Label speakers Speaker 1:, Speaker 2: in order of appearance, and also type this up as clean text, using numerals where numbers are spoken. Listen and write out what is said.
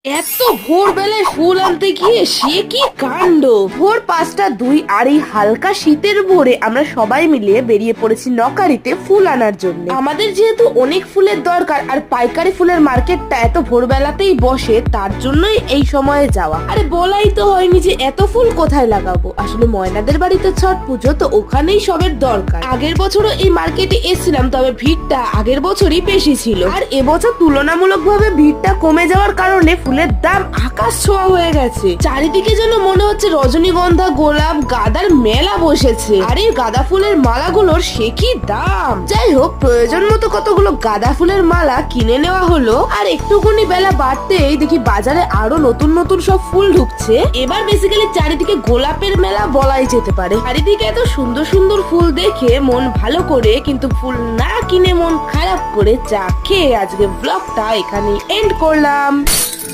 Speaker 1: এত ভোরবেলায় ফুল আনতে গিয়ে সে কি কাণ্ড। ভোর 5টা 2 আর এই হালকা শীতের ভোরে আমরা সবাই মিলিয়ে বেরিয়ে পড়েছি নকারিতে ফুল আনার জন্য। আমাদের যেহেতু অনেক ফুলের দরকার আর পাইকারি ফুলের মার্কেটটা এত ভোরবেলাতেই বসে, তার জন্যই এই সময়ে যাওয়া। আরে বলাই তো হয়নি যে এত ফুল কোথায় লাগাবো। আসলে ময়নাদের বাড়িতে ছট পুজো, তো ওখানেই সবের দরকার। আগের বছরও এই মার্কেটে এসেছিলাম, তবে ভিড়টা আগের বছরই বেশি ছিল। আর এবছর তুলনামূলকভাবে ভিড়টা কমে যাওয়ার কারণে ফুলের দাম আকাশ ছোঁয়া হয়ে গেছে। চারিদিকে যেন মনে হচ্ছে রজনীগন্ধা, গোলাপ, গাঁদার মেলা বসেছে। আর এই গাঁদা ফুলের মালাগুলোর সে কি দাম। যাই হোক, প্রয়োজন মতো কতগুলো গাঁদা ফুলের মালা কিনে নেওয়া হলো। আর একটুখানি বেলা বাড়তেই দেখি বাজারে আরো নতুন নতুন সব ফুল ঢুকছে। এবার বেসিক্যালি চারিদিকে গোলাপের মেলা বলাই যেতে পারে। চারিদিকে এত সুন্দর সুন্দর ফুল দেখে মন ভালো করে, কিন্তু ফুল না কিনে মন খারাপ করে চা খেয়ে আজকে ব্লগটা এখানে এন্ড করলাম।